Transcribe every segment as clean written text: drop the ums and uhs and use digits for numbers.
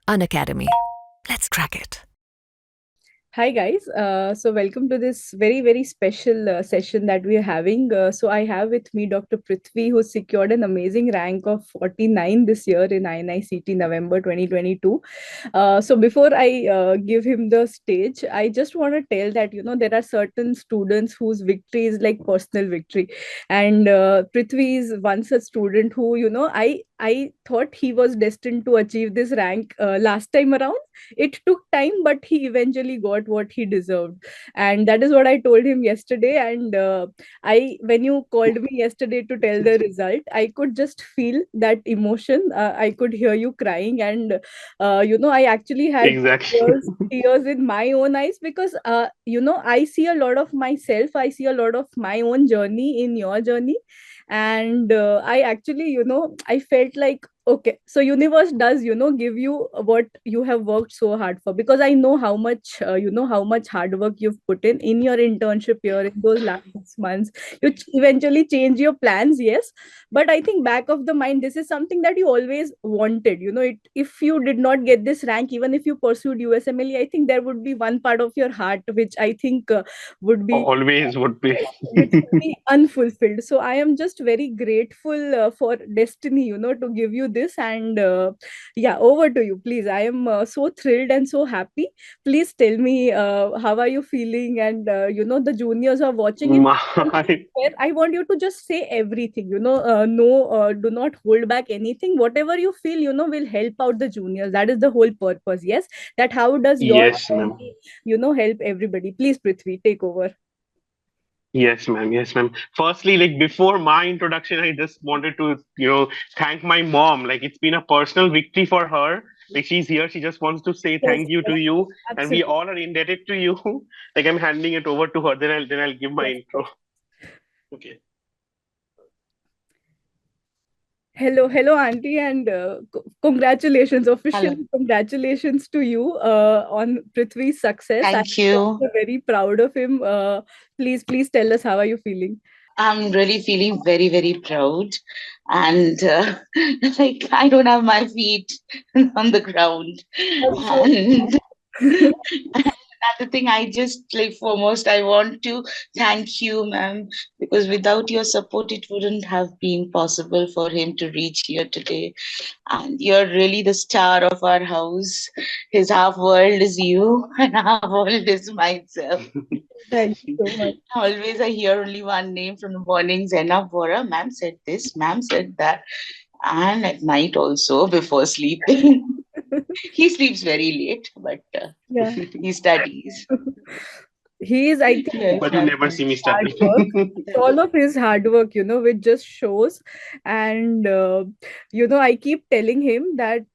Unacademy. Let's crack it. Hi guys, so welcome to this very special session that we are having. So I have with me Dr. Prithvi, who secured an amazing rank of 49 this year in INI-CET November 2022. So before I give him the stage, I just want to tell that there are certain students whose victory is like personal victory, and Prithvi is one such student who I thought he was destined to achieve this rank last time around. It took time, but he eventually got what he deserved, and that is what I told him yesterday. And I when you called me yesterday to tell the result, I could just feel that emotion. I could hear you crying, and I actually had Exactly. tears in my own eyes, because I see a lot of myself, I see a lot of my own journey in your journey. And I actually, I felt like, okay, so universe does give you what you have worked so hard for, because I know how much hard work you've put in your internship here in those last 6 months. You eventually change your plans, yes, but I think back of the mind, this is something that you always wanted. If you did not get this rank, even if you pursued USMLE, I think there would be one part of your heart which I think would be Always would be. which would be unfulfilled. So I am just very grateful for destiny, to give you this. And yeah, over to you, please. I am so thrilled and so happy. Please tell me, how are you feeling? And the juniors are watching it. My, I want you to just say everything, no, do not hold back anything. Whatever you feel, will help out the juniors. That is the whole purpose. Yes, that how does your yes, ma'am. journey, help everybody. Please, Prithvi, take over. Yes, ma'am. Yes, ma'am. Firstly, like before my introduction, I just wanted to, thank my mom. Like it's been a personal victory for her. Like she's here. She just wants to say Yes, thank you to yes, you, and we absolutely. all are indebted to you. Like I'm handing it over to her. Then I'll give my Yes, yes. intro. Okay. Hello, Auntie, and congratulations, Hello. officially congratulations to you on Prithvi's success. I'm Thank you. also very proud of him. Please tell us, how are you feeling? I'm really feeling very proud. And like, I don't have my feet on the ground. I'm so And another thing, I just like foremost, I want to thank you, ma'am, because without your support, it wouldn't have been possible for him to reach here today. And you're really the star of our house. His half world is you, and half world is myself. thank you so much. Always I hear only one name from the morning, Zainab Vora. Ma'am said this, ma'am said that. And at night also before sleeping. He sleeps very late, but Yeah. he studies. He is, I think, Yes, But you ma'am. never see me hard studying. work. It's all of his hard work, which just shows. And I keep telling him that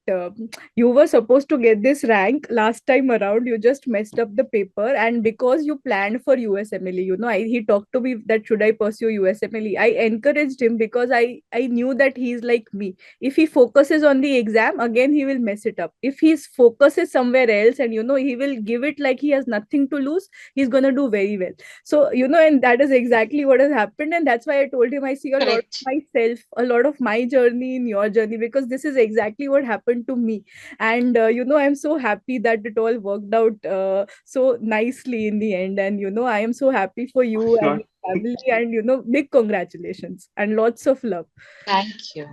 you were supposed to get this rank last time around. You just messed up the paper, and because you planned for USMLE, he talked to me that should I pursue USMLE. I encouraged him because I knew that he's like me. If he focuses on the exam, again he will mess it up. If his focus is somewhere else, and he will give it like he has nothing to lose, he's gonna do very well. So and that is exactly what has happened, and that's why I told him I see a lot of Correct. myself, a lot of my journey in your journey, because this is exactly what happened to me. And I'm so happy that it all worked out so nicely in the end. And I am so happy for you and Sure. your family, and big congratulations and lots of love. Thank you.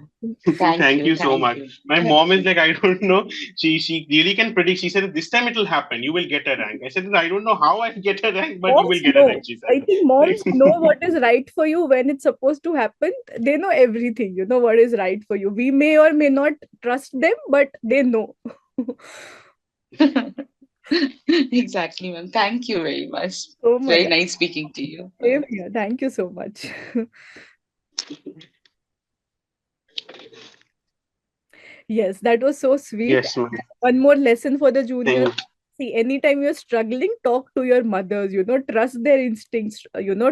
Thank Thank you. you so Thank much. you. My mom is like, I don't know. She really can predict. She said this time it'll happen. You will get a rank. I said I don't know how I'll get a rank, but you will Moms get a know. rank. She I said. think Like, moms know what is right for you when it's supposed to happen. They know everything, what is right for you. We may or may not trust them, but they know. Exactly, ma'am. Thank you very much. So It's much. very nice speaking to you. Same here. Thank you so much. Yes, that was so sweet. yes, ma'am. One more lesson for the Thank juniors. you. See, anytime you're struggling, talk to your mothers, trust their instincts,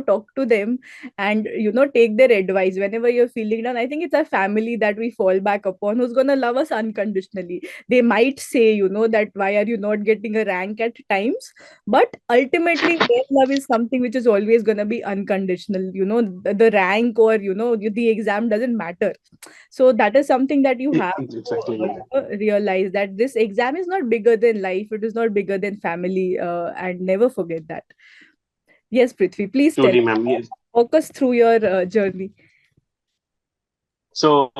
talk to them and, take their advice whenever you're feeling down. I think it's our family that we fall back upon who's going to love us unconditionally. They might say, that why are you not getting a rank at times? But ultimately, their love is something which is always going to be unconditional. The rank or, the exam doesn't matter. So that is something that you have to Exactly, ma'am. realize, that this exam is not bigger than life, it is not bigger than family, and never forget that. Yes, Prithvi, please tell Truly, us, ma'am. Yes. walk us through your journey. So,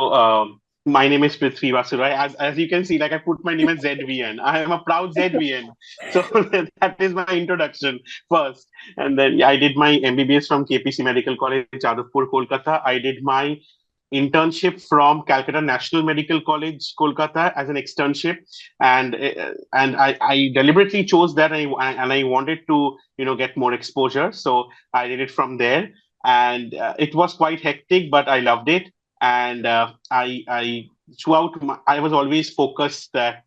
my name is Prithvi Basu Roy. As you can see, like I put my name as ZVN. I am a proud ZVN. So that is my introduction first. And then yeah, I did my MBBS from KPC Medical College, Jadavpur, Kolkata. I did my internship from Calcutta National Medical College, Kolkata, as an externship, and I deliberately chose that, and I wanted to get more exposure, so I did it from there, and it was quite hectic, but I loved it, and I throughout I was always focused that.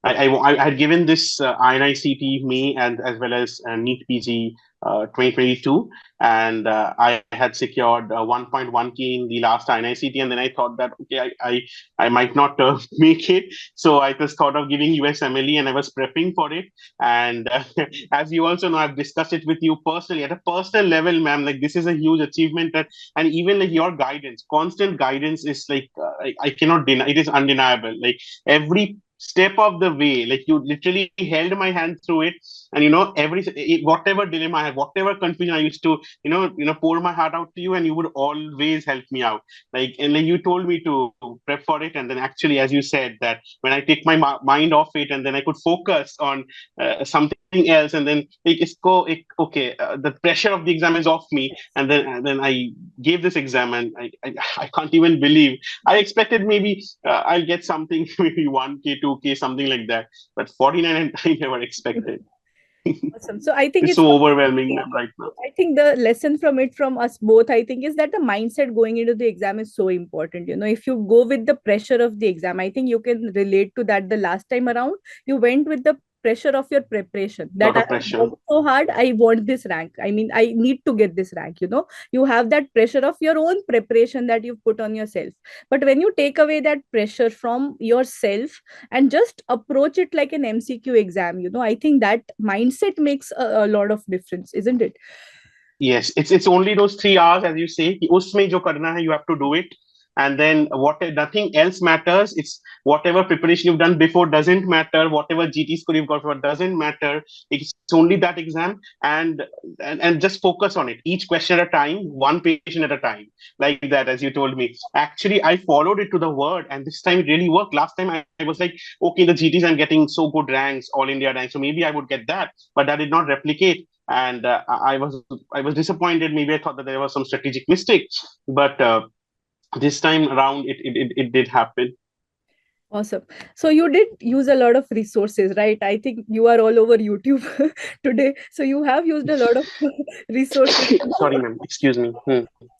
I had given this INI-CET me and as well as NEET PG 2022, and I had secured 1.1K in the last INI-CET, and then I thought that okay, I might not make it, so I just thought of giving USMLE, and I was prepping for it, and as you also know, I've discussed it with you personally at a personal level, ma'am. Like this is a huge achievement, that, and even like your guidance, constant guidance is like I cannot deny. It is undeniable. Like every step of the way, like you literally held my hand through it, and every whatever dilemma I had, whatever confusion I used to pour my heart out to you, and you would always help me out, like, and like you told me to prep for it, and then actually, as you said, that when I take my mind off it, and then I could focus on something else, and then okay, the pressure of the exam is off me, and then I gave this exam, and I can't even believe. I expected maybe I'll get something, maybe 1K, 2K, something like that. But 49, I never expected. Awesome. So I think It's it's so overwhelming, ma'am, right now. I think the lesson from it, from us both, I think, is that the mindset going into the exam is so important. If you go with the pressure of the exam, I think you can relate to that. The last time around, you went with the pressure of your preparation, that Lot I of have pressure. worked so hard, I want this rank. I mean, I need to get this rank. You have that pressure of your own preparation that you've put on yourself. But when you take away that pressure from yourself and just approach it like an MCQ exam, I think that mindset makes a lot of difference, isn't it? Yes, it's only those 3 hours, as you say. कि उसमें जो करना है, you have to do it, and then what nothing else matters. It's whatever preparation you've done before doesn't matter. Whatever GT score you've got for doesn't matter. It's only that exam, and just focus on it. Each question at a time, one patient at a time, like that, as you told me. Actually, I followed it to the word, and this time it really worked. Last time I was like, okay, the GTs I'm getting so good ranks, all India ranks, so maybe I would get that, but that did not replicate, and I was disappointed. Maybe I thought that there was some strategic mistake, but this time around it did happen. Awesome. So you did use a lot of resources, right? I think you are all over YouTube today. So you have used a lot of resources. Sorry, ma'am. Excuse me.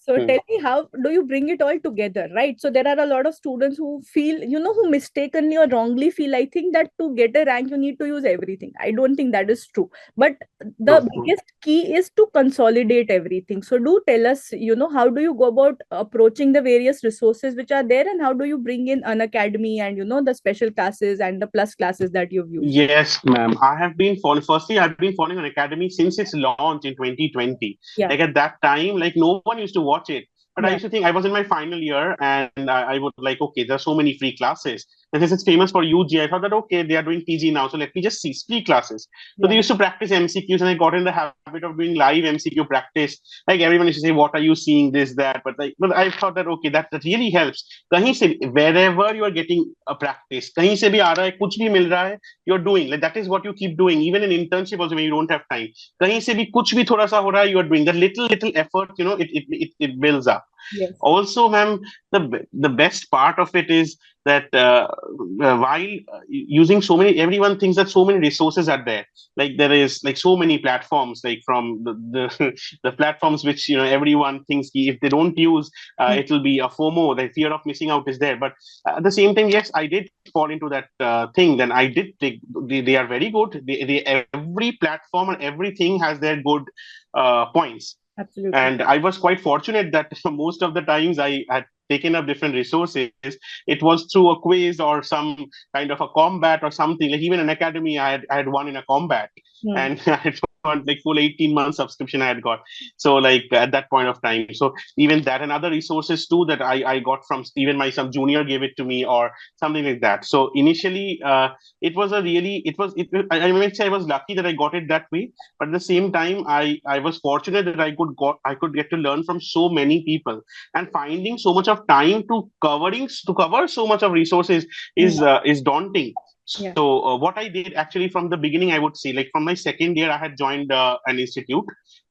So Hmm. tell me, how do you bring it all together, right? So there are a lot of students who feel, who mistakenly or wrongly feel, I think, that to get a rank, you need to use everything. I don't think that is true. But the No, no. biggest key is to consolidate everything. So do tell us, how do you go about approaching the various resources which are there, and how do you bring in an academy and, the special classes and the plus classes that you've used? Yes, ma'am. I have been following. Firstly, I've been following an academy since its launch in 2020. Yeah, Like at that time, like no one used to watch it. But I yeah, used to think I was in my final year, and I would like, okay, there are so many free classes. And since it's famous for UG, I thought that okay, they are doing PG now, so let me just see free classes. So they yeah. used to practice MCQs, and I got in the habit of doing live MCQ practice. Like everyone used to say, "What are you seeing? This, that." But I thought that okay, that really helps. कहीं से wherever you are getting a practice, कहीं से भी आ रहा है, कुछ भी मिल रहा है, you're doing, like that is what you keep doing, even in internship also, when you don't have time, kahin se bhi kuch bhi thoda sa ho raha hai, you are doing that little effort, it builds up. Yes. Also, ma'am, the best part of it is that while using so many, everyone thinks that so many resources are there. Like there is like so many platforms, like from the the platforms which everyone thinks if they don't use, it will be a FOMO. The fear of missing out is there. But at the same time, yes, I did fall into that thing. Then I did take. They are very good. Every platform and everything has their good points. Absolutely. And I was quite fortunate that most of the times I had taken up different resources, it was through a quiz or some kind of a combat or something. Like even an academy, I had won in a combat, Hmm. and I had got like full 18 months subscription I had got. So like at that point of time, so even that and other resources too that I got from even my some junior gave it to me or something like that. So initially, it was a really I might say I was lucky that I got it that way, but at the same time I was fortunate that I could get to learn from so many people, and finding so much of time to cover so much of resources Hmm. is daunting. Yeah. So what I did actually from the beginning, I would say, like from my second year I had joined an institute,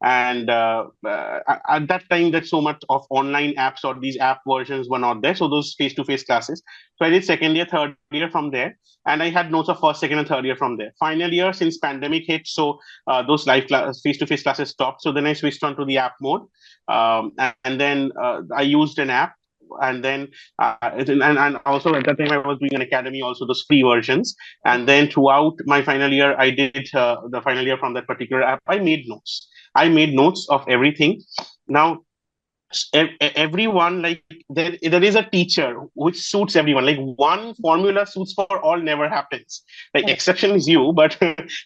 and at that time that so much of online apps or these app versions were not there, so those face to face classes. So I did second year, third year from there, and I had notes of first, second, and third year from there. Final year, since pandemic hit, so those face-to-face classes stopped. So then I switched on to the app mode, and then I used an app, and then and also at that time I was doing an academy, also those free versions. And then throughout my final year, I did the final year from that particular app. I made notes. I made notes of everything. Now everyone, like there is a teacher which suits everyone. Like one formula suits for all never happens. Like Correct. exception is you, but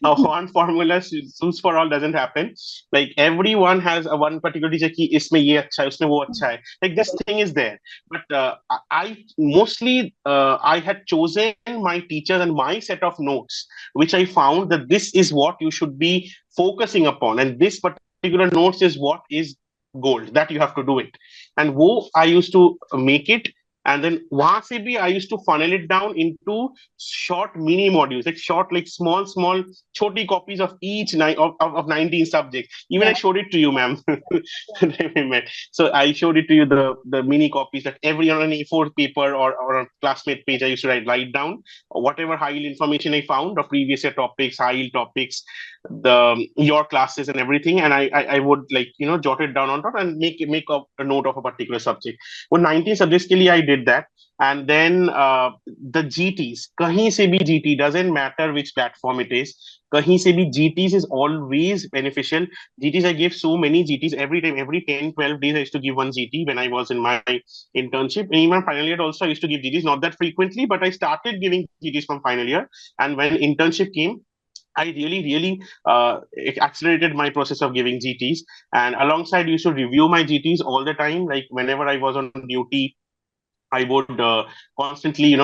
one formula suits for all doesn't happen. Like everyone has a one particular teacher ki isme ye acha hai, usme wo acha hai. Like this Correct. thing is there. But I mostly I had chosen my teachers and my set of notes, which I found that this is what you should be focusing upon, and this particular notes is what is gold that you have to do it. And wo I used to make it, and then wahan se bhi I used to funnel it down into short mini modules, like short, like small choti copies of each of 19 subjects. Even Yeah. I showed it to you, ma'am. When we met. So I showed it to you, the mini copies that every on an A4 paper or a classmate page I used to write down whatever high yield information I found of previous year topics, high yield topics, the your classes and everything, and I would, like, jot it down on top and make a note of a particular subject. Well, 19 subjects ke liye I did that. And then the GTs, kahin se bhi GT, doesn't matter which platform it is, kahin se bhi GTs is always beneficial. GTs, I gave so many GTs every time, every 10-12 days I used to give one GT when I was in my internship. And even final year also I used to give GTs, not that frequently, but I started giving GTs from final year. And when internship came, I really it accelerated my process of giving GTs. And alongside, used to review my GTs all the time. Like whenever I was on duty, I would constantly,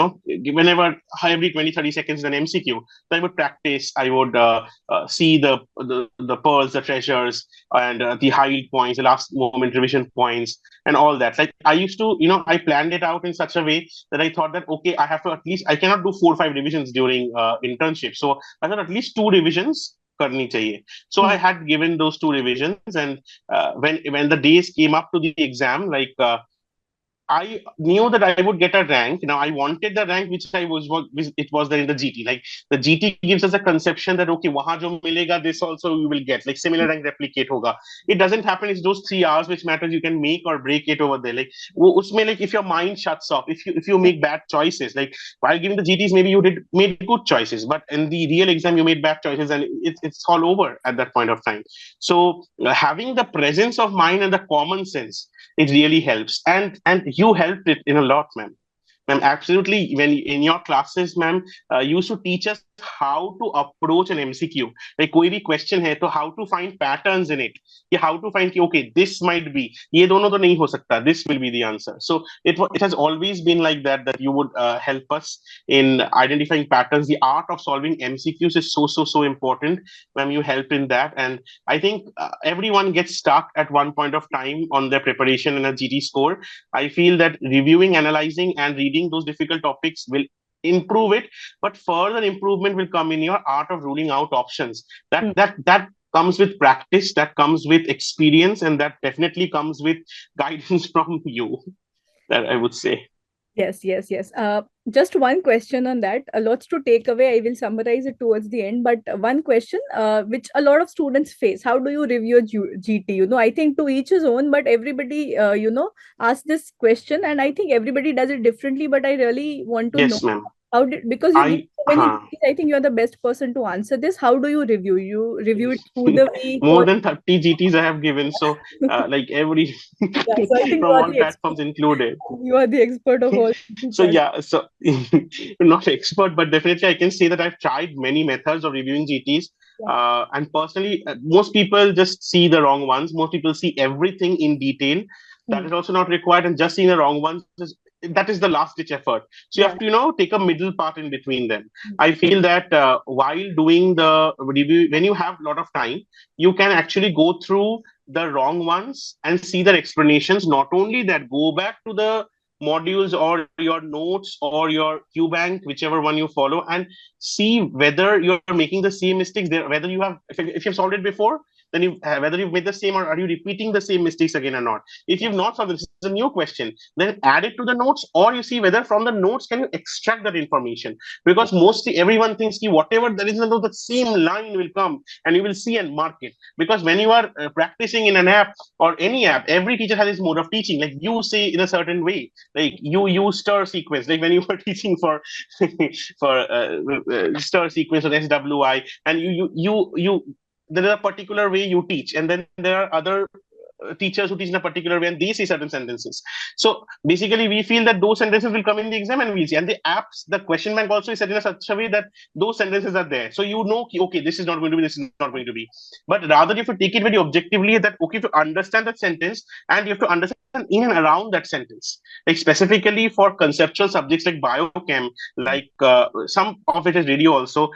whenever every 20, 30 seconds an MCQ, so I would practice. I would see the pearls, the treasures, and the high yield points, the last moment revision points, and all that. Like I used to, I planned it out in such a way that I thought that, okay, I have to at least, I cannot do 4 or 5 revisions during internship. So I thought at least 2 revisions करनी चाहिए. So Hmm. I had given those 2 revisions, and when the days came up to the exam, like I knew that I would get a rank. Now I wanted the rank which which it was there in the GT. Like the GT gives us a conception that, okay, wahan jo milega, this also you will get. Like similar rank replicate hoga. It doesn't happen. It's those 3 hours which matters. You can make or break it over there. Like usme, like if your mind shuts off, if you make bad choices, like while giving the GTs, maybe you did made good choices, but in the real exam you made bad choices, and it's all over at that point of time. So having the presence of mind and the common sense, it really helps. And you helped it in a lot, ma'am. Ma'am, absolutely. When in your classes, ma'am, you used to teach us how to approach an MCQ. Like कोई भी question है, तो how to find patterns in it. कि how to find कि okay, this might be. ये दोनों तो नहीं हो सकता. This will be the answer. So it has always been like that you would help us in identifying patterns. The art of solving MCQs is so important. Ma'am, you help in that, and I think everyone gets stuck at one point of time on their preparation and a GT score. I feel that reviewing, analyzing, and reading those difficult topics will improve it, but further improvement will come in your art of ruling out options. Hmm. That comes with practice, that comes with experience, and that definitely comes with guidance from you. That I would say. Yes, yes, yes. Just one question on that. Lots to take away. I will summarize it towards the end. But one question, which a lot of students face: How do you review a GT? I think to each his own, but everybody, asks this question, and I think everybody does it differently. But I really want to know Yes, ma'am. how did, because you give I so many GTs, I think you are the best person to answer this. How do you review? You review it through the week more or than 30 GTs I have given. So like every yeah? So I think from all platforms included. you are the expert of all So GT. yeah, so not expert, but definitely I can say that I've tried many methods of reviewing GTs. Yeah. And personally, most people just see the wrong ones. Most people see everything in detail. That Hmm. is also not required, and just seeing the wrong ones that is the last ditch effort. So you Yeah. have to, take a middle part in between them. Hmm. I feel that while doing the review, when you have a lot of time, you can actually go through the wrong ones and see their explanations. Not only that, go back to the modules or your notes or your Q bank, whichever one you follow, and see whether you're making the same mistakes there, whether you have, if you've solved it before, then whether you've made the same, or are you repeating the same mistakes again or not. If you've not solved, this is a new question, then add it to the notes, or you see whether from the notes can you extract that information. Because mostly everyone thinks that whatever there is in the note, the same line will come and you will see and mark it. Because when you are practicing in an app or any app, every teacher has his mode of teaching. Like you say in a certain way, like you use stir sequence, like when you were teaching for for stir sequence or SWI, and there is a particular way you teach, and then there are other teachers who teach in a particular way and they say certain sentences. So basically we feel that those sentences will come in the exam and we'll see. And the apps, the question bank also is set in a such a way that those sentences are there. So okay, this is not going to be, this is not going to be. But rather you have to take it very objectively, that okay, to understand that sentence, and you have to understand in and around that sentence. Like specifically for conceptual subjects like biochem, like some of it is radio also,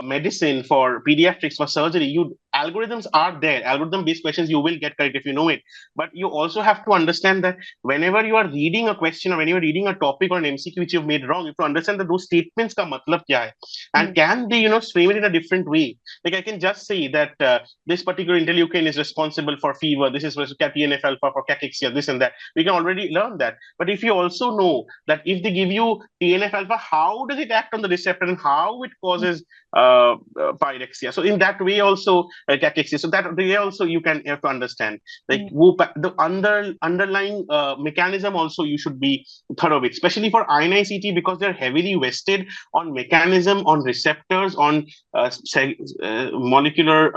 medicine, for pediatrics, for surgery, you algorithms are there. Algorithm based questions you will get correct if you know it. But you also have to understand that whenever you are reading a question or when you're reading a topic or an MCQ which you've made wrong, you have to understand that those statements ka matlab kya hai, Hmm. and can they frame it in a different way. Like I can just say that this particular interleukin is responsible for fever, this is TNF alpha for cachexia, this and that. We can already learn that. But if you also know that if they give you TNF alpha, how does it act on the receptor and how it causes pyrexia. So in that way also cachexia. So that way also you have to understand, like Hmm. the underlying mechanism also you should be thorough with, especially for INI-CET, because they're heavily vested on mechanism, on receptors, on molecular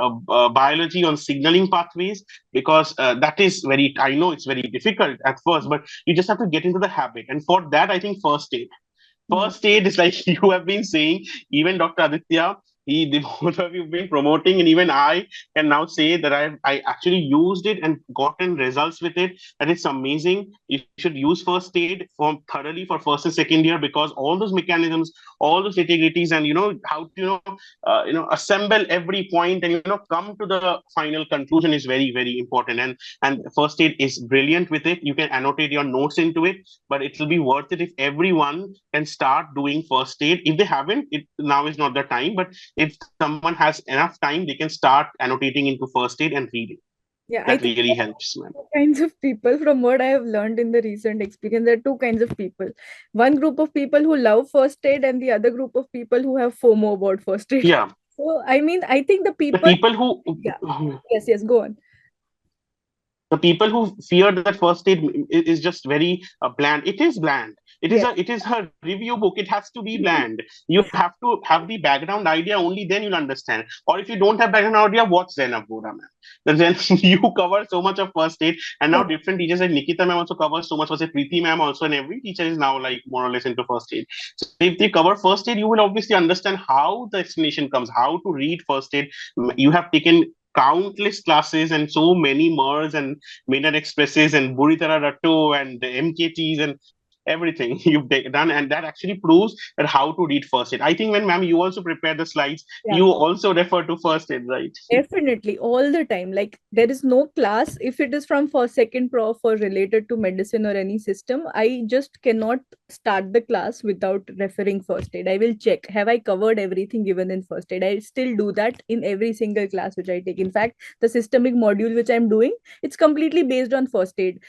biology, on signaling pathways. Because that is very, I know it's very difficult at first, but you just have to get into the habit. And for that, I think first aid. Hmm. First aid is like you have been saying, even Dr. Aditya, the both of you have been promoting, and even I can now say that I actually used it and gotten results with it. And it's amazing. You should use first aid thoroughly for first and second year, because all those mechanisms, all those nitty-gritties, and how to assemble every point and come to the final conclusion is very, very important. And first aid is brilliant with it. You can annotate your notes into it, but it will be worth it if everyone can start doing first aid. If they haven't, now is not the time. But if someone has enough time, they can start annotating into first aid and reading. Yeah, I That think really helps, man. two kinds of people. From what I have learned in the recent experience, there are two kinds of people. One group of people who love first aid, and the other group of people who have FOMO about first aid. Yeah, So, I mean, I think the the people, people who yeah, yes, yes, go on. the people who fear that first aid is just very bland. It is bland. Yes, It is a review book. It has to be bland. You have to have the background idea, only then you'll understand. Or if you don't have background idea, watch Zainab Vora, man. Then you cover so much of first aid, and now yeah, different teachers like Nikita ma'am also covers so much. Was it Prithvi ma'am also, and every teacher is now like more or less into first aid. So if they cover first aid, you will obviously understand how the explanation comes, how to read first aid. You have taken countless classes and so many MERS and Maynard Expresses and Buritara Ratto and the MKTs, and everything you've done, and that actually proves that how to read first aid. I think when ma'am you also prepare the slides, Yeah. you also refer to first aid, right? Definitely, all the time. Like there is no class if it is from first, second prof or related to medicine or any system. I just cannot start the class without referring first aid. I will check have I covered everything given in first aid. I still do that in every single class which I take. In fact, the systemic module which I'm doing, it's completely based on first aid.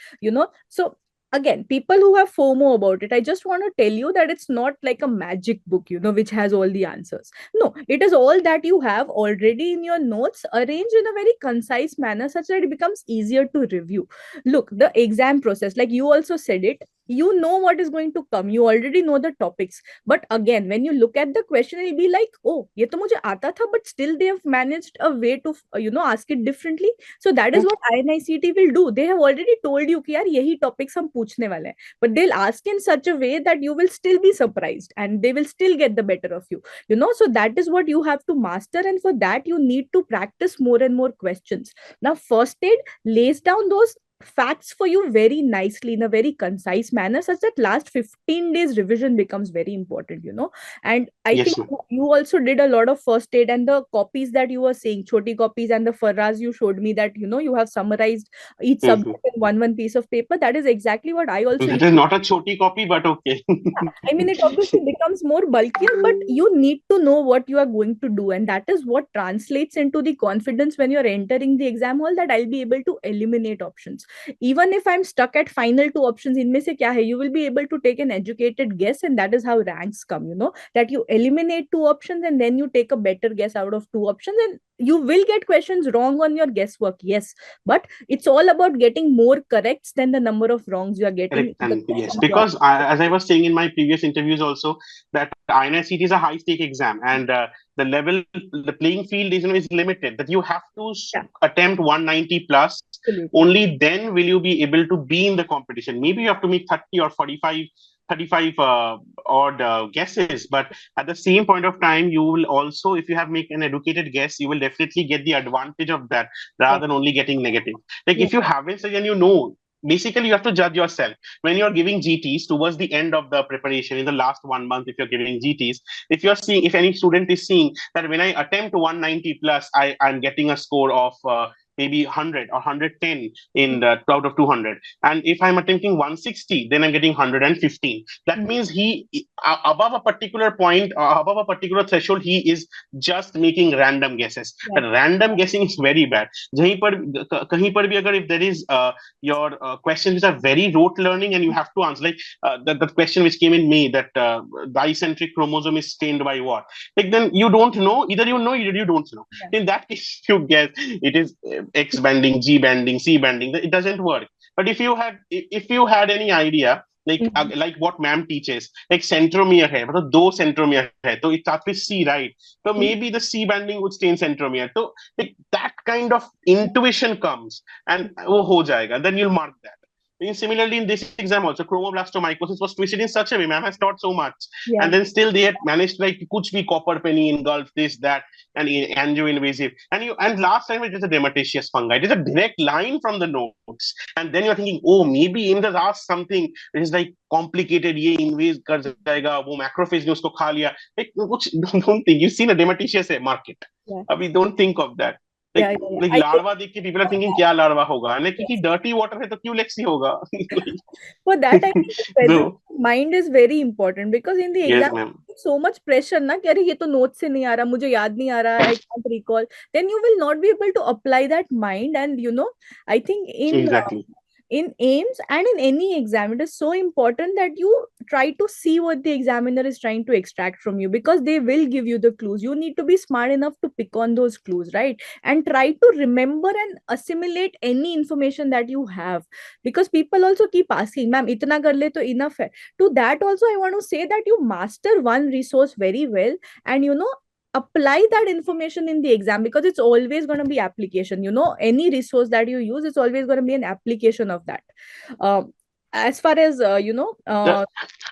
So again, people who have FOMO about it, I just want to tell you that it's not like a magic book, which has all the answers. No, it is all that you have already in your notes, arranged in a very concise manner such that it becomes easier to review. Look, the exam process, like you also said it, you know what is going to come. You already know the topics. But again, when you look at the question, it'll be like, oh, ye to mujhe aata tha, but still they have managed a way to, ask it differently. So that is what INI-CET will do. They have already told you कि यार यही topics हम पूछने वाले हैं. But they'll ask in such a way that you will still be surprised and they will still get the better of you. So that is what you have to master, and for that you need to practice more and more questions. Now first aid lays down those facts for you very nicely in a very concise manner such that last 15 days revision becomes very important. And I Yes, think ma'am. you also did a lot of first aid, and the copies that you were saying, choti copies and the farras, you showed me that you have summarized each subject in one piece of paper. That is exactly what I also That use. is not a choti copy, but okay. Yeah, I mean, it obviously becomes more bulkier, but you need to know what you are going to do. And that is what translates into the confidence when you're entering the exam hall, that I'll be able to eliminate options. Even if I'm stuck at final two options, in se kya hai, you will be able to take an educated guess. And that is how ranks come, that you eliminate two options and then you take a better guess out of two options. And you will get questions wrong on your guesswork, yes. But it's all about getting more corrects than the number of wrongs you are getting Correct. in the And yes, questions you are. because as I was saying in my previous interviews also, that INI-CET is a high stake exam, and the playing field is limited. That you have to Yeah, attempt 190 plus. absolutely. Only then will you be able to be in the competition. Maybe you have to make 30 or 45, 35 odd guesses, but at the same point of time, you will also, if you have make an educated guess, you will definitely get the advantage of that Yeah, rather than only getting negative. Like yeah, if you haven't said and you know, basically you have to judge yourself when you're giving GTs towards the end of the preparation in the last 1 month. If you're giving GTs, if any student is seeing that when I attempt 190 plus, I'm getting a score of maybe 100 or 110 in the out of 200, and if I'm attempting 160, then I'm getting 115. That mm, means he above a particular point, above a particular threshold, he is just making random guesses. yeah, But random guessing is very bad. कहीं पर भी अगर if there is your questions which are very rote learning and you have to answer, like the question which came in May, that the eccentric chromosome is stained by what, like then you don't know, either you know, either you don't know. yeah, In that case you guess it is X banding, G banding, C banding, it doesn't work. But if you had any idea, mm, like what ma'am teaches, like centromere hai, मतलब दो centromere hai, तो it starts with C, right? So mm, maybe the C banding would stay in centromere. So like that kind of intuition comes, and वो हो जाएगा, then you'll mark that. And similarly, in this exam also, chromoblastomycosis was twisted in such a way. Ma'am has taught so much, yeah, and then still they had managed like kuch bhi copper penny engulfed this that and angio-invasive. And last time it is a dermatitis fungi. It is a direct line from the notes, and then you're thinking, oh, maybe in the last something which is like complicated. ये invade कर जाएगा, वो macrophage ने उसको खा लिया. Like कुछ don't think. You've seen a dermatitis market. yeah, We don't think of that. yeah, like yeah, yeah. like I think, larva देख के people are thinking क्या larva होगा, like क्योंकि yes. dirty water है तो क्यों लेक्सी होगा. For that, I think the presence So of mind is very important, because in the yes, exam, ma'am. so much pressure ना कि अरे ये तो notes से नहीं आ रहा, मुझे याद नहीं आ रहा, I can't recall. Then you will not be able to apply that mind. And I think Exactly. in AIMS and in any exam, it is so important that you try to see what the examiner is trying to extract from you, because they will give you the clues. You need to be smart enough to pick on those clues, right? And try to remember and assimilate any information that you have, because people also keep asking, ma'am, itna kar le to enough hai. To that also, I want to say that you master one resource very well, and apply that information in the exam, because it's always going to be application. Any resource that you use, it's always going to be an application of that. As far as The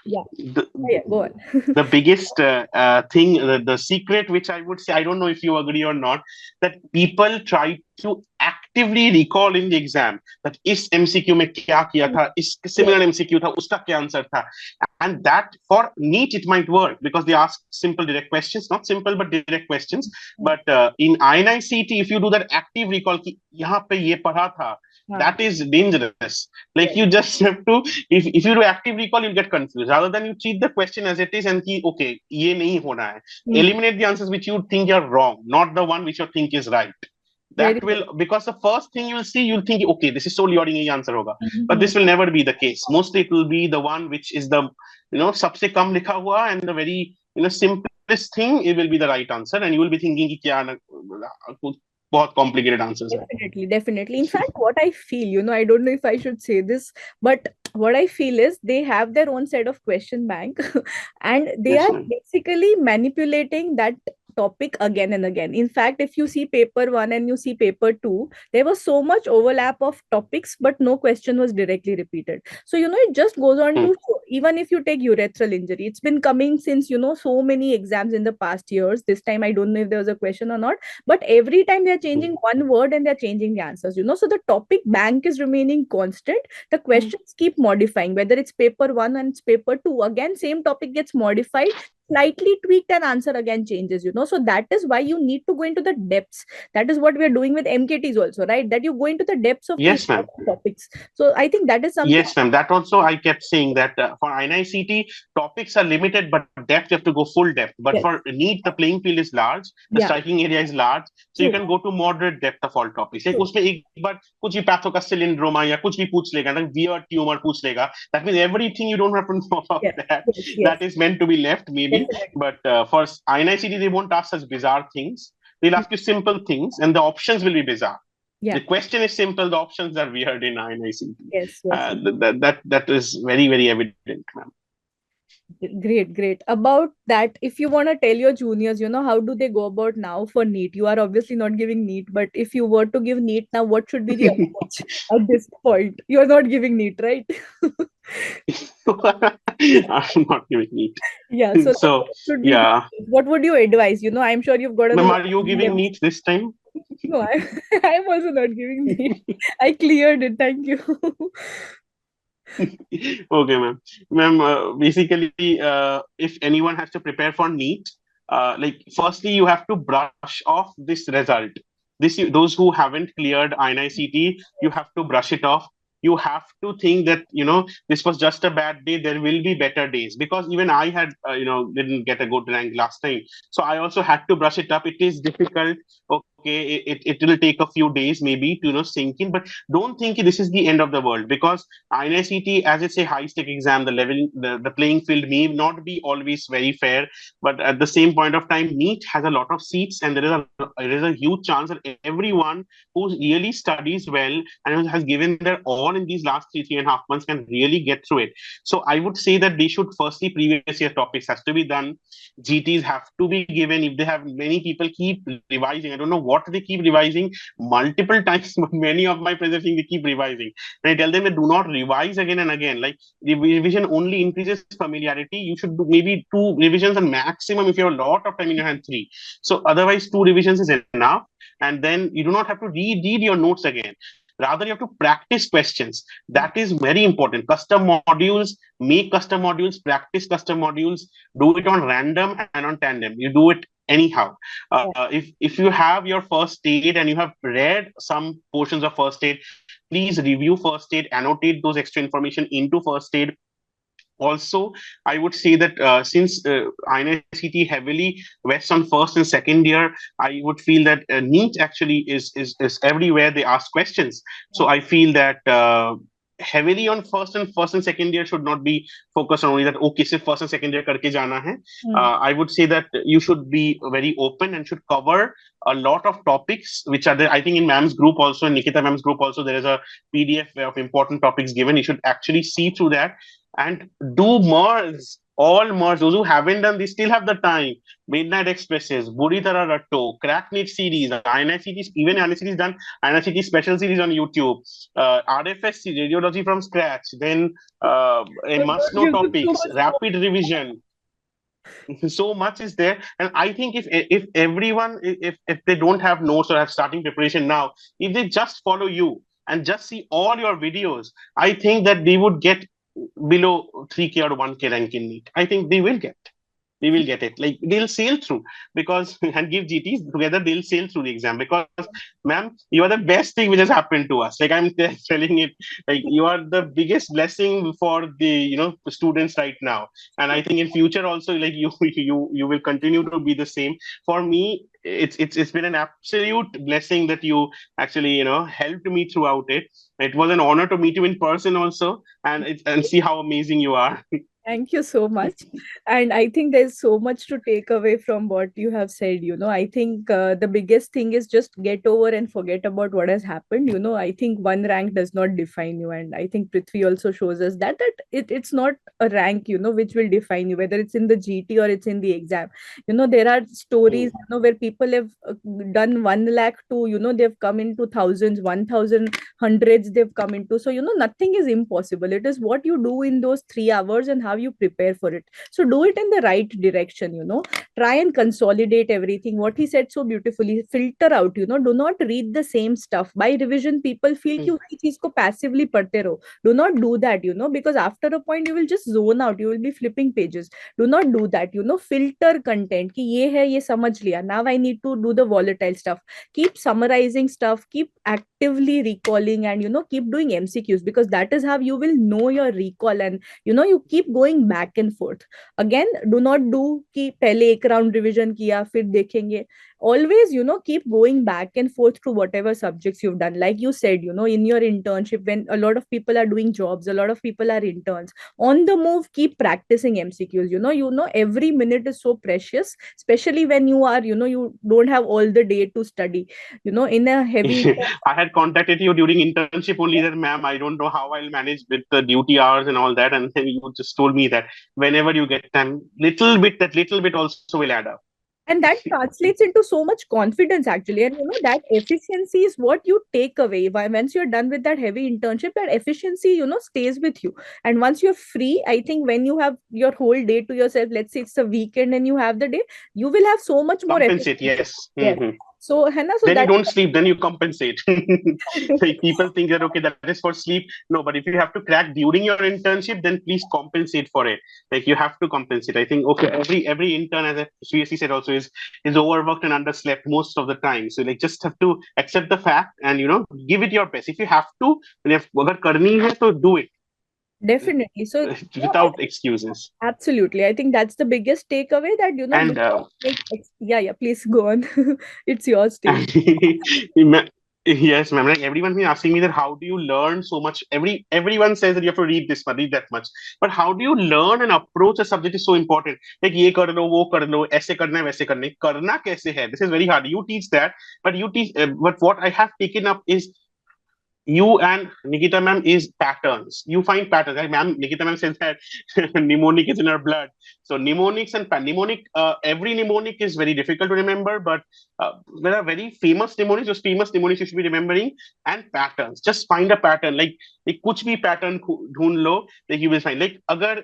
yeah, the, yeah, go on. the biggest thing, the secret, which I would say, I don't know if you agree or not, that people try to act actively recall in the exam that is MCQ में क्या किया था, is similar MCQ था, उसका क्या answer था. And that for NEET it might work because they ask simple direct questions, not simple but direct questions. But in INI-CET, if you do that active recall कि यहाँ पे ये पढ़ा था, that is dangerous. Like you just have to, if you do active recall, you'll get confused. Rather than you treat the question as it is and ki, okay, ये नहीं होना है. Eliminate the answers which you think are wrong, not the one which you think is right. That will, because the first thing you will see, you'll think, okay, this is solely यही answer होगा. But this will never be the case. Mostly it will be the one which is the, सबसे कम लिखा हुआ, and the very, simplest thing, it will be the right answer, and you will be thinking कि क्या बहुत complicated answers. Definitely. In fact, what I feel, I don't know if I should say this, but what I feel is they have their own set of question bank and they are basically manipulating that topic again and again. In fact, if you see paper 1 and you see paper 2, there was so much overlap of topics, but no question was directly repeated. So, it just goes on to show, even if you take urethral injury, it's been coming since, so many exams in the past years. This time, I don't know if there was a question or not, but every time they're changing one word and they're changing the answers, so the topic bank is remaining constant. The questions keep modifying, whether it's paper 1 and it's paper 2, again, same topic gets modified, slightly tweaked, and answer again changes, so that is why you need to go into the depths. That is what we are doing with MKTs also, right? That you go into the depths of these topics. So I think that is something. Yes, ma'am. That also I kept saying that for INI-CET, topics are limited, but depth you have to go full depth. But for NEET, the playing field is large, the striking area is large, so you can go to moderate depth of all topics. Like उसमें एक बार कुछ भी patho का cylindroma या कुछ भी पूछ लेगा, like weird tumor पूछ लेगा. That means everything you don't have to know about that. That is meant to be left, maybe. But for INI-CET, they won't ask such bizarre things. They'll ask you simple things, and the options will be bizarre. The question is simple. The options are weird in INI-CET. Yes. That is very, very evident, ma'am. Great. About that, if you want to tell your juniors, how do they go about now for NEET? You are obviously not giving NEET, but if you were to give NEET now, what should be the approach at this point? You are not giving NEET, right? I'm not giving NEET. Yeah. So what would you advise? I'm sure you've got a. Ma'am, are you giving NEET this time? No, I'm also not giving NEET. I cleared it. Thank you. Okay, ma'am. Ma'am, basically, if anyone has to prepare for NEET, firstly, you have to brush off this result. Those who haven't cleared INI-CET, you have to brush it off. You have to think that, this was just a bad day. There will be better days, because even I had, didn't get a good rank last time. So I also had to brush it up. It is difficult. Okay, it will take a few days maybe to sink in, but don't think this is the end of the world, because INI-CET, as it's a high-stake exam, the playing field may not be always very fair, but at the same point of time, NEET has a lot of seats, and there is a huge chance that everyone who really studies well and has given their all in these last 3.5 months can really get through it. So I would say that they should firstly, previous year topics has to be done. GTs have to be given. If they have, many people keep revising. I don't know what they keep revising multiple times. Many of my friends think they keep revising. And I tell them that do not revise again and again. Like, the revision only increases familiarity. You should do maybe 2 revisions and maximum, if you have a lot of time in your hand, 3. So otherwise 2 revisions is enough. And then you do not have to read your notes again. Rather, you have to practice questions. That is very important. Custom modules, make custom modules, practice custom modules, do it on random and on tandem. You do it anyhow. If you have your first aid and you have read some portions of first aid, please review first aid, annotate those extra information into first aid. Also, I would say that since INI-CET heavily vests on first and second year, I would feel that NEET actually is everywhere they ask questions. So I feel that heavily on first and second year should not be focused on only that, okay, sirf first and second year karke jana hai. I would say that you should be very open and should cover a lot of topics which are there. I think in ma'am's group also, in Nikita ma'am's group also, there is a PDF of important topics given. You should actually see through that and do merge, all merge. Those who haven't done, they still have the time. Midnight Expresses, Buri Tara Ratto, Crack NEET series, INI-CET, even INI-CET is done, INI-CET special series on YouTube, RFS radiology from scratch, then a must know topics, rapid revision. So much is there, and I think if everyone, if they don't have notes or have starting preparation now, if they just follow you and just see all your videos, I think that they would get below 3K or 1K rank in NEET. I think they will get. They will get it. Like they'll sail through because and give GTs together, they'll sail through the exam because, ma'am, you are the best thing which has happened to us. Like I'm telling it, like you are the biggest blessing for the students right now. And I think in future also, like you will continue to be the same. For me, it's been an absolute blessing that you actually helped me throughout it. It was an honor to meet you in person also, and see how amazing you are. Thank you so much. And I think there's so much to take away from what you have said. I think the biggest thing is just get over and forget about what has happened. I think one rank does not define you. And I think Prithvi also shows us that it's not a rank, which will define you, whether it's in the GT or it's in the exam. There are stories, where people have done 1 lakh to, they've come into thousands, 1,000, hundreds they've come into. So, nothing is impossible. It is what you do in those 3 hours and how you prepare for it. So do it in the right direction. Try and consolidate everything. What he said so beautifully, filter out. Do not read the same stuff. By revision, people feel कि उसी चीज को passively पढ़ते रहो. Do not do that. Because after a point you will just zone out. You will be flipping pages. Do not do that. Filter content कि ये है, ये समझ लिया. Now I need to do the volatile stuff. Keep summarizing stuff. Keep actively recalling, and keep doing MCQs, because that is how you will know your recall. And you keep going back and forth. Again, do not do कि पहले एक round revision किया फिर देखेंगे. Always, keep going back and forth to whatever subjects you've done. Like you said, in your internship, when a lot of people are doing jobs, a lot of people are interns. On the move, keep practicing MCQs. Every minute is so precious, especially when you are, you don't have all the day to study. In a heavy. I had contacted you during internship only that, ma'am, I don't know how I'll manage with the duty hours and all that. And then you just told me that whenever you get time, that little bit also will add up. And that translates into so much confidence, actually. And that efficiency is what you take away. Once you're done with that heavy internship, that efficiency, stays with you. And once you're free, I think when you have your whole day to yourself, let's say it's a weekend and you have the day, you will have so much more Compensate, efficiency. yes. Yes. So, Hannah, so Then you that. don't sleep, then you compensate. Like people think that, okay, that is for sleep. No, but if you have to crack during your internship, then please compensate for it. Like you have to compensate. I think, okay, every intern, as Shriyasi said also, is overworked and underslept most of the time. So like just have to accept the fact and give it your best. If you have to, and if agar karni hai, to do it. Definitely. So, Without excuses. absolutely. I think that's the biggest takeaway, that, And do not yeah, please go on. It's your stage. yes, ma'am. Like everyone's been asking me that how do you learn so much? Everyone says that you have to read this much, read that much. But how do you learn and approach a subject is so important. Like ये कर लो, वो कर लो, ऐसे करना है, वैसे करना है. करना कैसे है? This is very hard. You teach that, but you teach. But what I have taken up is you and Nikita ma'am is patterns. You find patterns. Like ma'am, Nikita ma'am says that mnemonic is in her blood. So mnemonics and mnemonic, every mnemonic is very difficult to remember, but there are very famous mnemonics. Those famous mnemonics you should be remembering, and patterns. Just find a pattern. Like कुछ भी pattern ढूंढ लो, like you will find. Like अगर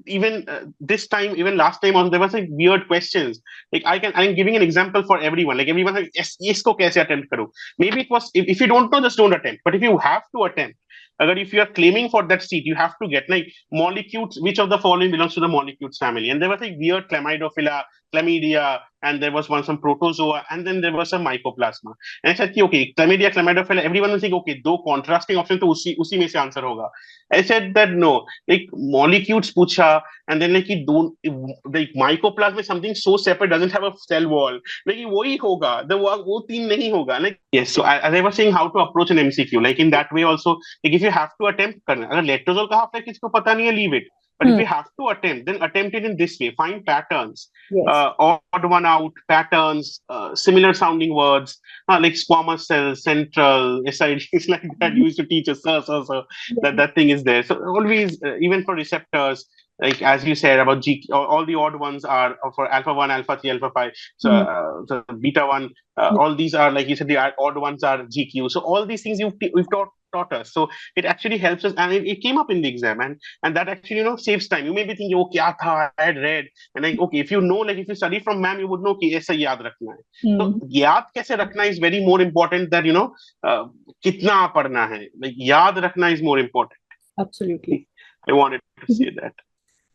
even this time, even last time also, there was like weird questions. Like I'm giving an example for everyone. Like everyone, like, yes, इसको कैसे attempt करूँ? Maybe it was, if you don't know, just don't attempt. But if you have to attempt, if you are claiming for that seat, you have to get like molecules. Which of the following belongs to the molecules family? And there was like weird chlamydia, and there was some protozoa, and then there was some mycoplasma. And I said, okay, chlamydia, everyone will think, okay, दो contrasting option, तो उसी में से answer होगा. I said that no, like molecules पूछा, and then like don't, like mycoplasma is something so separate, doesn't have a cell wall. Like वही होगा, वो तीन नहीं होगा. Like yes, so as I was saying, how to approach an MCQ, like in that way also, like if you have to attempt करना, अगर letrozole का half life किसको पता नहीं है, leave it. But if you have to attempt, then attempt it in this way. Find patterns, Yes. odd one out patterns, similar sounding words, like squamous cells, central, SIDs, like that. You used to teach us, so that thing is there. So always, even for receptors, like as you said about G, all the odd ones are for alpha 1, alpha 3, alpha 5. So the beta 1, all these are, like you said, the odd ones are GQ. So all these things we've taught taught us. So it actually helps us, and it came up in the exam, and that actually saves time. You may be thinking, oh, kya tha? I had read, and like, okay, if you know, like if you study from ma'am, you would know कि ऐसा याद रखना है. So याद कैसे रखना is very more important than कितना पढ़ना है. Like याद रखना is more important. Absolutely. I wanted to say that.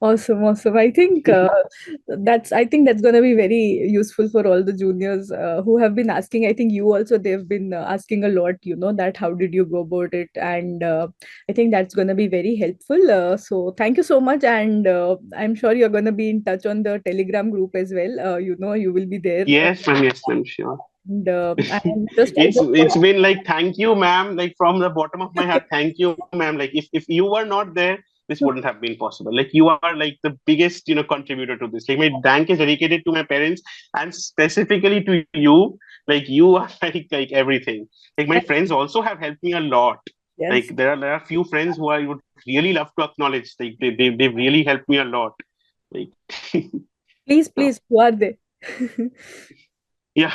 Awesome, awesome. I think that's going to be very useful for all the juniors who have been asking. I think you also they've been asking a lot. That how did you go about it, and I think that's going to be very helpful. So thank you so much, and I'm sure you're going to be in touch on the Telegram group as well. You will be there. Yes, ma'am. Yes, ma'am. Sure. And I It's been like, thank you, ma'am. Like from the bottom of my heart, thank you, ma'am. Like if you were not there, this wouldn't have been possible. Like you are like the biggest contributor to this. Like my rank is dedicated to my parents and specifically to you. Like you are like everything. Like my friends also have helped me a lot. Yes. Like there are few friends who I would really love to acknowledge. Like they really helped me a lot. Like please, who are they? Yeah,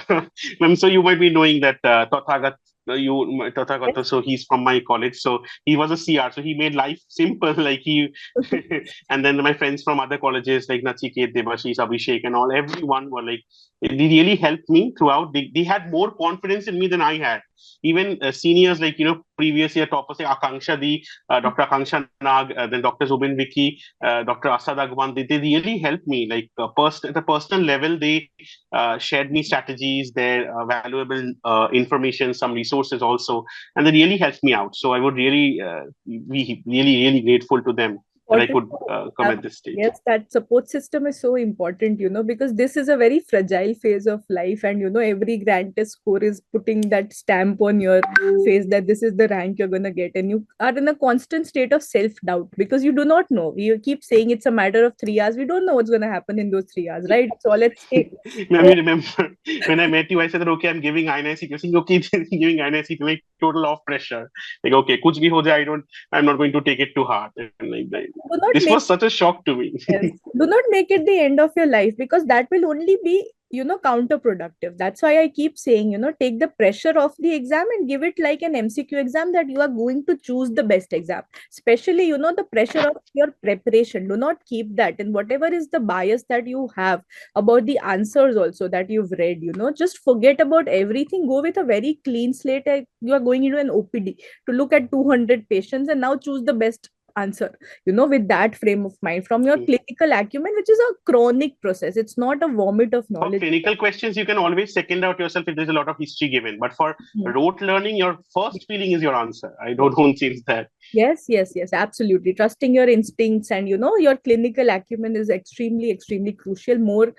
ma'am. So you might be knowing that Tathagat. So he's from my college. So he was a CR. So he made life simple. Like he, and then my friends from other colleges like Nachiket, Debashish, Abhishek, and all. Everyone were like, they really helped me throughout. They had more confidence in me than I had. Even seniors like previous year toppers like Akanksha Di, Dr. Akanksha Nag, then Dr. Zubin Vicky, Dr. Asad Agwan. They really helped me. Like at a personal level, they shared me strategies, their valuable information, some resources also, and they really helped me out. So I would really be really grateful to them that I could come at this stage. Yes, that support system is so important, because this is a very fragile phase of life, and every grant test score is putting that stamp on your face that this is the rank you're gonna get, and you are in a constant state of self-doubt because you do not know. You keep saying it's a matter of 3 hours. We don't know what's gonna happen in those 3 hours, right? It's all at stake. Ma'am, you remember when I met you, I said that okay, I'm giving INI-CET. You're saying okay, giving INI-CET, like total off pressure. Like okay, kuch bhi ho jaye, I'm not going to take it too hard. And like this was such a shock to me. Yes. Do not make it the end of your life because that will only be counterproductive. That's why I keep saying, take the pressure off the exam and give it like an MCQ exam that you are going to choose the best exam. Especially, the pressure of your preparation. Do not keep that. And whatever is the bias that you have about the answers also that you've read, just forget about everything. Go with a very clean slate. You are going into an OPD to look at 200 patients and now choose the best answer, with that frame of mind from your clinical acumen, which is a chronic process. It's not a vomit of knowledge. For clinical questions, you can always second out yourself if there's a lot of history given. But for rote learning, your first feeling is your answer. I don't change that. Yes, absolutely. Trusting your instincts and, your clinical acumen is extremely crucial. More,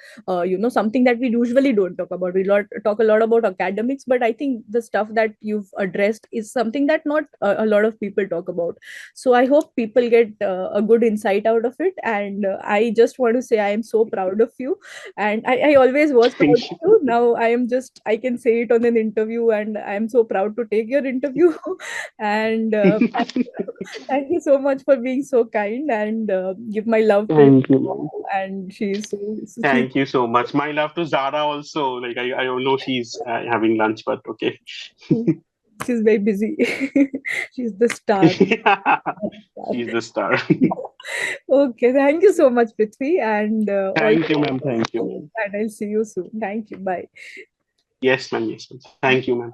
something that we usually don't talk about. We talk a lot about academics, but I think the stuff that you've addressed is something that not a lot of people talk about. So I hope people get a good insight out of it. And I just want to say I am so proud of you. And I always was proud of you. Now I can say it on an interview, and I am so proud to take your interview. And thank you so much for being so kind and give my love to Thank you. And Thank you so much. My love to Zara also. Like I don't know she's having lunch, but okay. She's very busy. She's the star. She's the star. Okay, thank you so much, Prithvi. And thank you, ma'am. Thank you, ma'am. And I'll see you soon. Thank you. Bye. Yes, ma'am. Yes, ma'am. Thank you, ma'am.